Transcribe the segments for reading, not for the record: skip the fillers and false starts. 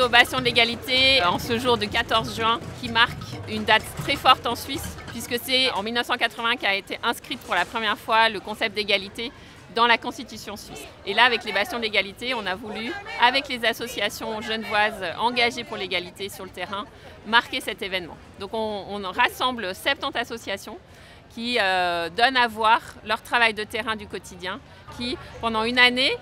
au Bastion de l'Égalité en ce jour de 14 juin qui marque une date très forte en Suisse puisque c'est en 1980 qu'a été inscrite pour la première fois le concept d'égalité dans la Constitution suisse. Et là, avec les Bastions de l'Égalité, on a voulu, avec les associations genevoises engagées pour l'égalité sur le terrain, marquer cet événement. Donc on rassemble 70 associations qui donnent à voir leur travail de terrain du quotidien, qui, pendant une année,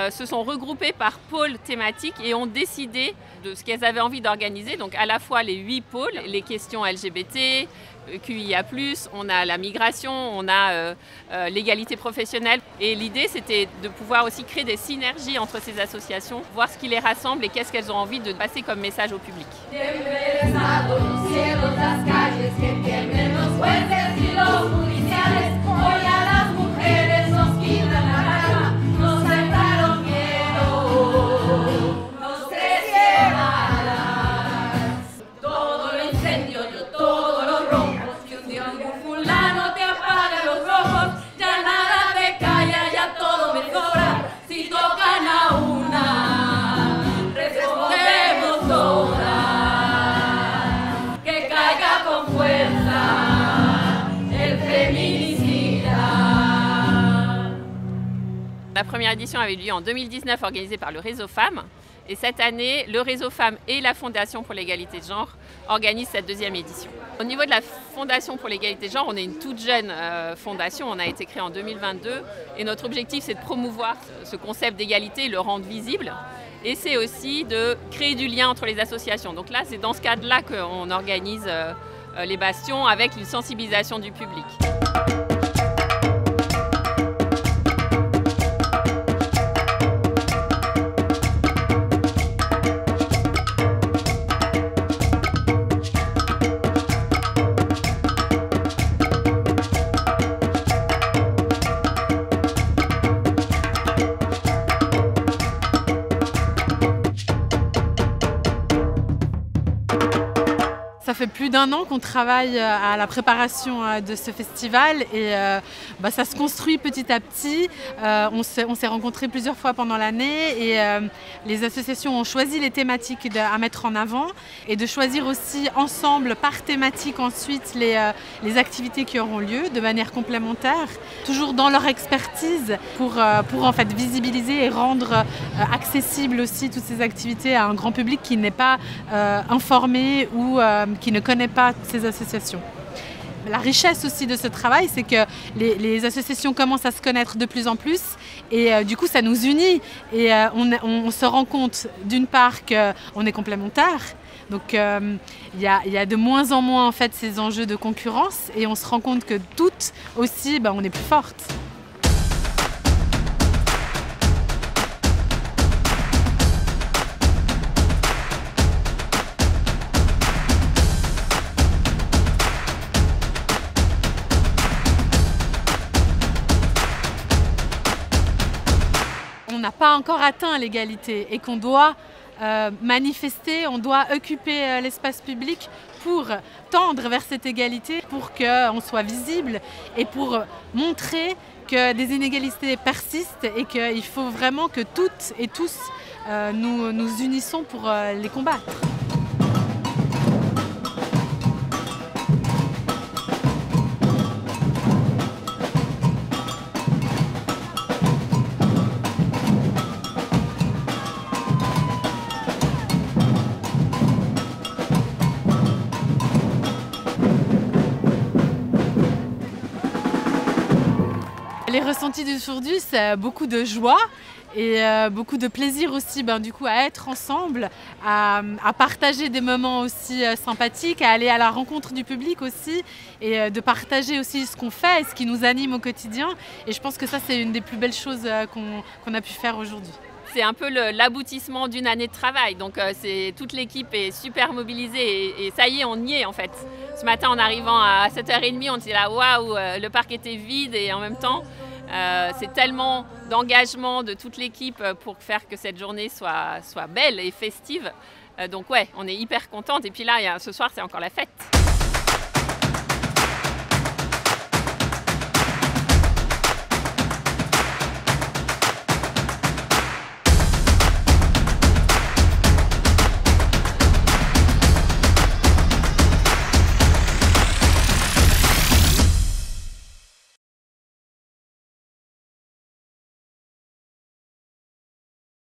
se sont regroupées par pôles thématiques et ont décidé de ce qu'elles avaient envie d'organiser. Donc à la fois les 8 pôles, les questions LGBT, QIA+, on a la migration, on a l'égalité professionnelle. Et l'idée, c'était de pouvoir aussi créer des synergies entre ces associations, voir ce qui les rassemble et qu'est-ce qu'elles ont envie de passer comme message au public. La première édition avait eu lieu en 2019, organisée par le Réseau Femmes. Et cette année, le Réseau Femmes et la Fondation pour l'égalité de genre organisent cette deuxième édition. Au niveau de la Fondation pour l'égalité de genre, on est une toute jeune fondation, on a été créée en 2022. Et notre objectif, c'est de promouvoir ce concept d'égalité, le rendre visible. Et c'est aussi de créer du lien entre les associations. Donc là, c'est dans ce cadre-là qu'on organise les bastions avec une sensibilisation du public. Ça fait plus d'1 an qu'on travaille à la préparation de ce festival et ça se construit petit à petit. On s'est rencontrés plusieurs fois pendant l'année et les associations ont choisi les thématiques à mettre en avant et de choisir aussi ensemble par thématique ensuite les activités qui auront lieu de manière complémentaire, toujours dans leur expertise pour en fait visibiliser et rendre accessible aussi toutes ces activités à un grand public qui n'est pas informé ou qui ne connaît pas ces associations. La richesse aussi de ce travail, c'est que les associations commencent à se connaître de plus en plus et du coup ça nous unit et on se rend compte d'une part qu'on est complémentaires, donc il y a de moins en moins en fait ces enjeux de concurrence et on se rend compte que toutes aussi on est plus fortes. On n'a pas encore atteint l'égalité et qu'on doit manifester, on doit occuper l'espace public pour tendre vers cette égalité, pour qu'on soit visible et pour montrer que des inégalités persistent et qu'il faut vraiment que toutes et tous nous unissons pour les combattre. Les ressentis d'aujourd'hui, c'est beaucoup de joie et beaucoup de plaisir aussi du coup, à être ensemble, à partager des moments aussi sympathiques, à aller à la rencontre du public aussi et de partager aussi ce qu'on fait et ce qui nous anime au quotidien. Et je pense que ça, c'est une des plus belles choses qu'on a pu faire aujourd'hui. C'est un peu l'aboutissement d'une année de travail, donc toute l'équipe est super mobilisée et ça y est, on y est en fait. Ce matin, en arrivant à 7h30, on était là, waouh, le parc était vide et en même temps, c'est tellement d'engagement de toute l'équipe pour faire que cette journée soit belle et festive. Donc ouais, on est hyper contente et puis là, ce soir, c'est encore la fête.